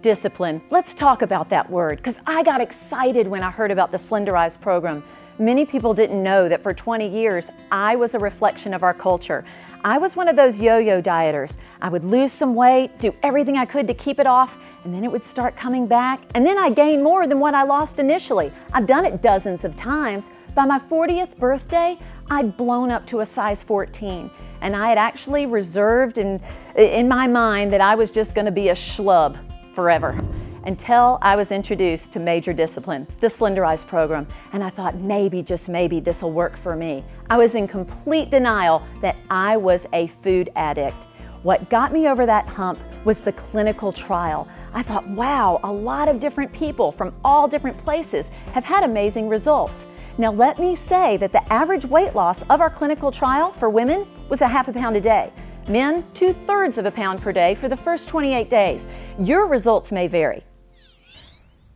Discipline. Let's talk about that word, because I got excited when I heard about the Slenderize program. Many people didn't know that for 20 years, I was a reflection of our culture. I was one of those yo-yo dieters. I would lose some weight, do everything I could to keep it off, and then it would start coming back, and then I gained more than what I lost initially. I've done it dozens of times. By my 40th birthday, I'd blown up to a size 14, and I had actually reserved in my mind that I was just going to be a schlub forever, until I was introduced to Major Discipline, the Slenderize program, and I thought maybe, just maybe, this will work for me. I was in complete denial that I was a food addict. What got me over that hump was the clinical trial. I thought, wow, a lot of different people from all different places have had amazing results. Now let me say that the average weight loss of our clinical trial for women was ½ a pound a day. Men, 2/3 of a pound per day for the first 28 days. Your results may vary.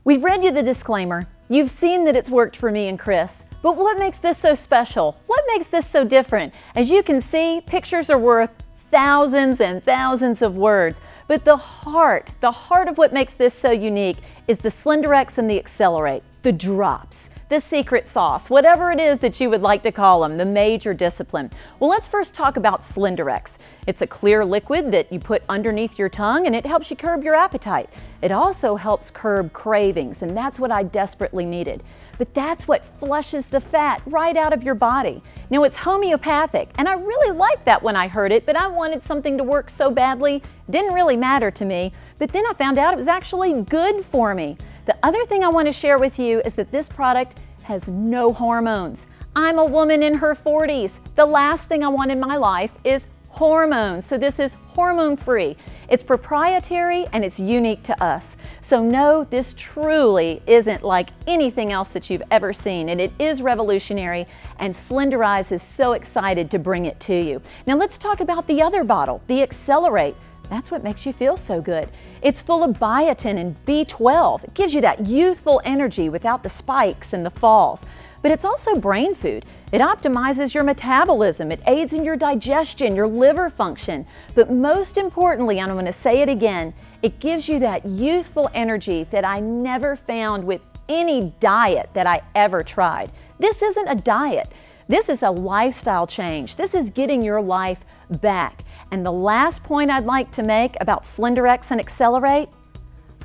We've read you the disclaimer. You've seen that it's worked for me and Chris. But what makes this so special? What makes this so different? As you can see, pictures are worth thousands and thousands of words. But the heart of what makes this so unique is the Slenderex and the Accelerate, the drops, the secret sauce, whatever it is that you would like to call them, the Major Discipline. Well, let's first talk about Slenderex. It's a clear liquid that you put underneath your tongue, and it helps you curb your appetite. It also helps curb cravings, and that's what I desperately needed. But that's what flushes the fat right out of your body. Now, it's homeopathic, and I really liked that when I heard it, but I wanted something to work so badly, it didn't really matter to me. But then I found out it was actually good for me. The other thing I want to share with you is that this product has no hormones. I'm a woman in her 40s. The last thing I want in my life is hormones. So this is hormone-free. It's proprietary and it's unique to us. So no, this truly isn't like anything else that you've ever seen, and it is revolutionary, and Slenderize is so excited to bring it to you. Now let's talk about the other bottle, the Accelerate. That's what makes you feel so good. It's full of biotin and B12. It gives you that youthful energy without the spikes and the falls. But it's also brain food. It optimizes your metabolism. It aids in your digestion, your liver function. But most importantly, and I'm going to say it again, it gives you that youthful energy that I never found with any diet that I ever tried. This isn't a diet. This is a lifestyle change. This is getting your life back. And the last point I'd like to make about Slenderex and Accelerate,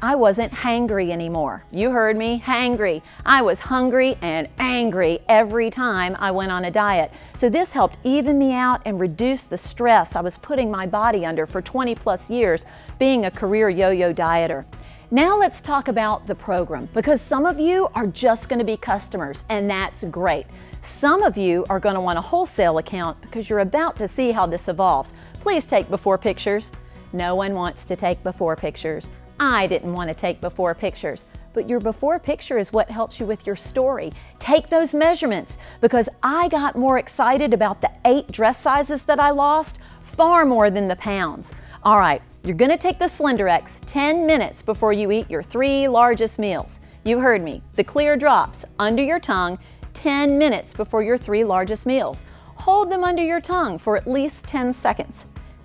I wasn't hangry anymore. You heard me, hangry. I was hungry and angry every time I went on a diet. So this helped even me out and reduce the stress I was putting my body under for 20+ years being a career yo-yo dieter. Now let's talk about the program, because some of you are just going to be customers, and that's great. Some of you are going to want a wholesale account because you're about to see how this evolves. Please take before pictures. No one wants to take before pictures. I didn't want to take before pictures, but your before picture is what helps you with your story. Take those measurements, because I got more excited about the 8 dress sizes that I lost, far more than the pounds. All right, you're going to take the Slenderex 10 minutes before you eat your 3 largest meals. You heard me, the clear drops under your tongue 10 minutes before your 3 largest meals. Hold them under your tongue for at least 10 seconds,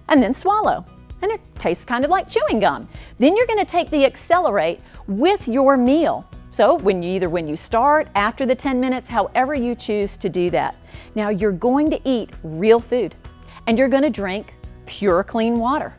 and then swallow. And it tastes kind of like chewing gum. Then you're going to take the Accelerate with your meal. So when you start, after the 10 minutes, however you choose to do that. Now you're going to eat real food, and you're going to drink pure, clean water.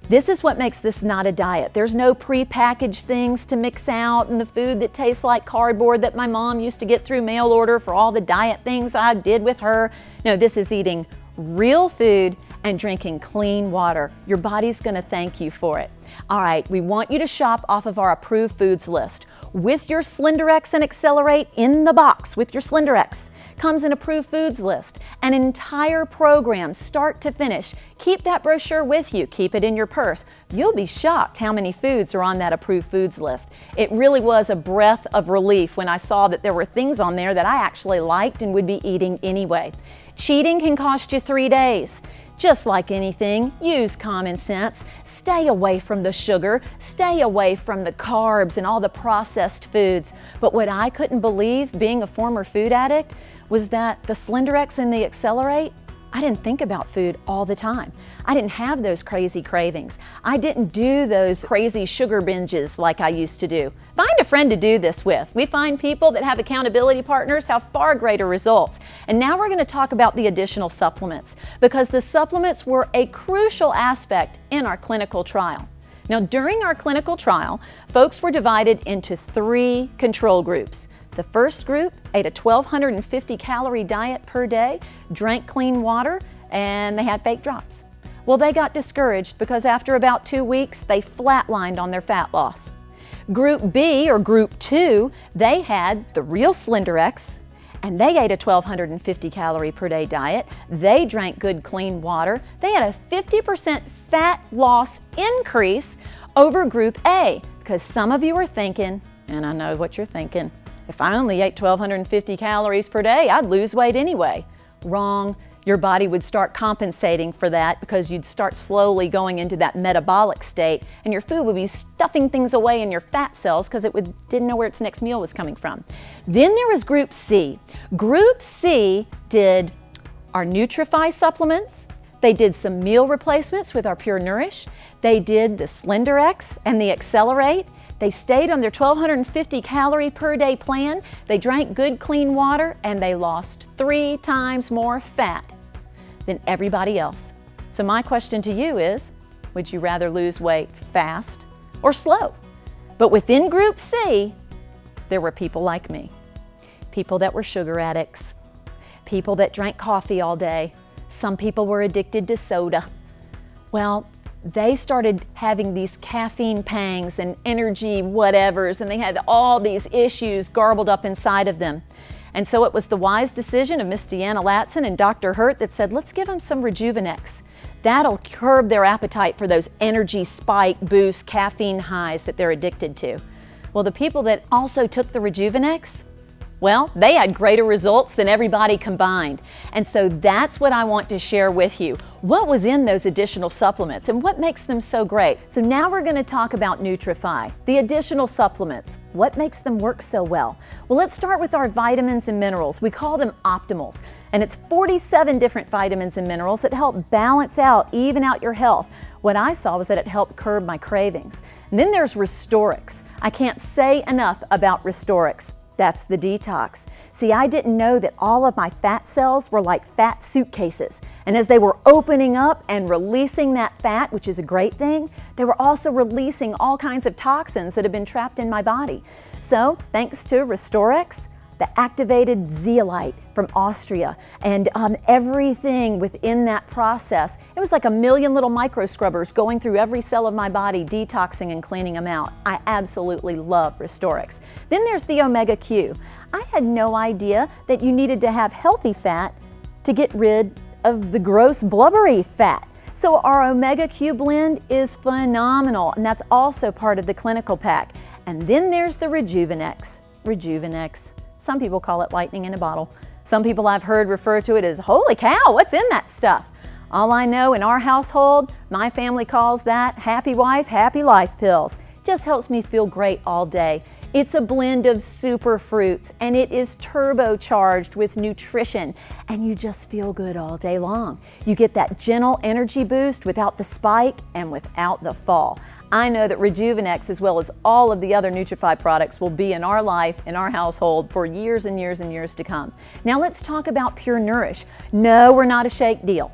This is what makes this not a diet. There's no pre-packaged things to mix out and the food that tastes like cardboard that my mom used to get through mail order for all the diet things I did with her. No, this is eating real food and drinking clean water. Your body's going to thank you for it. All right, we want you to shop off of our approved foods list. With your Slenderex and Accelerate in the box with your Slenderex comes an approved foods list, an entire program start to finish. Keep that brochure with you, keep it in your purse. You'll be shocked how many foods are on that approved foods list. It really was a breath of relief when I saw that there were things on there that I actually liked and would be eating anyway. Cheating can cost you 3 days. Just like anything, use common sense. Stay away from the sugar, stay away from the carbs and all the processed foods. But what I couldn't believe, being a former food addict, was that the Slenderex and the Accelerate I didn't think about food all the time. I didn't have those crazy cravings. I didn't do those crazy sugar binges like I used to do. Find a friend to do this with. We find people that have accountability partners have far greater results. And now we're going to talk about the additional supplements, because the supplements were a crucial aspect in our clinical trial. Now, during our clinical trial, folks were divided into 3 control groups. The first group ate a 1,250 calorie diet per day, drank clean water, and they had fake drops. Well, they got discouraged because after about 2 weeks, they flatlined on their fat loss. Group B, or Group 2, they had the real Slender X, and they ate a 1,250 calorie per day diet. They drank good clean water. They had a 50% fat loss increase over Group A, because some of you are thinking, and I know what you're thinking, if I only ate 1,250 calories per day, I'd lose weight anyway. Wrong. Your body would start compensating for that because you'd start slowly going into that metabolic state, and your food would be stuffing things away in your fat cells because it didn't know where its next meal was coming from. Then there was Group C. Group C did our Nutrify supplements. They did some meal replacements with our Pure Nourish. They did the Slender X and the Accelerate. They stayed on their 1,250 calorie per day plan. They drank good clean water, and they lost 3 times more fat than everybody else. So my question to you is, would you rather lose weight fast or slow? But within Group C, there were people like me. People that were sugar addicts. People that drank coffee all day. Some people were addicted to soda. Well, they started having these caffeine pangs and energy whatevers, and they had all these issues garbled up inside of them. And so it was the wise decision of Miss Deanna Latson and Dr. Hurt that said, let's give them some Rejuvenex. That'll curb their appetite for those energy spike boost caffeine highs that they're addicted to. Well, the people that also took the Rejuvenex, well, they had greater results than everybody combined. And so that's what I want to share with you. What was in those additional supplements and what makes them so great? So now we're going to talk about Nutrify, the additional supplements. What makes them work so well? Well, let's start with our vitamins and minerals. We call them optimals. And it's 47 different vitamins and minerals that help balance out, even out your health. What I saw was that it helped curb my cravings. And then there's Restorix. I can't say enough about Restorix. That's the detox. See, I didn't know that all of my fat cells were like fat suitcases. And as they were opening up and releasing that fat, which is a great thing, they were also releasing all kinds of toxins that have been trapped in my body. So, thanks to Restorix, the activated zeolite from Austria, and everything within that process. It was like a million little micro scrubbers going through every cell of my body, detoxing and cleaning them out. I absolutely love Restorix. Then there's the Omega Q. I had no idea that you needed to have healthy fat to get rid of the gross blubbery fat. So our Omega Q blend is phenomenal, and that's also part of the clinical pack. And then there's the Rejuvenex. Rejuvenex. Some people call it lightning in a bottle. Some people I've heard refer to it as, holy cow, what's in that stuff? All I know, in our household, my family calls that happy wife, happy life pills. Just helps me feel great all day. It's a blend of super fruits, and it is turbocharged with nutrition, and you just feel good all day long. You get that gentle energy boost without the spike and without the fall. I know that Rejuvenex, as well as all of the other Nutrify products, will be in our life, in our household, for years and years and years to come. Now let's talk about Pure Nourish. No, we're not a shake deal,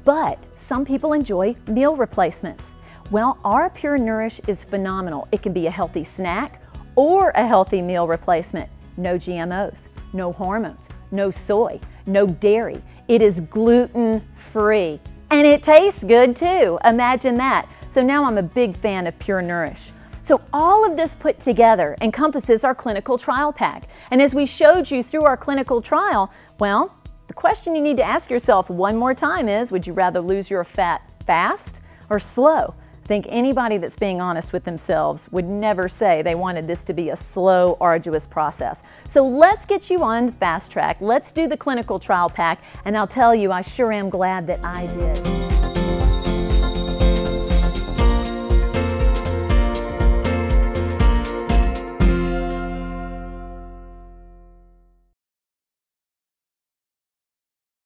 but some people enjoy meal replacements. Well, our Pure Nourish is phenomenal. It can be a healthy snack or a healthy meal replacement. No GMOs, no hormones, no soy, no dairy. It is gluten-free, and it tastes good too. Imagine that. So now I'm a big fan of Pure Nourish. So all of this put together encompasses our clinical trial pack. And as we showed you through our clinical trial, well, the question you need to ask yourself one more time is, would you rather lose your fat fast or slow? I think anybody that's being honest with themselves would never say they wanted this to be a slow, arduous process. So let's get you on the fast track. Let's do the clinical trial pack, and I'll tell you, I sure am glad that I did.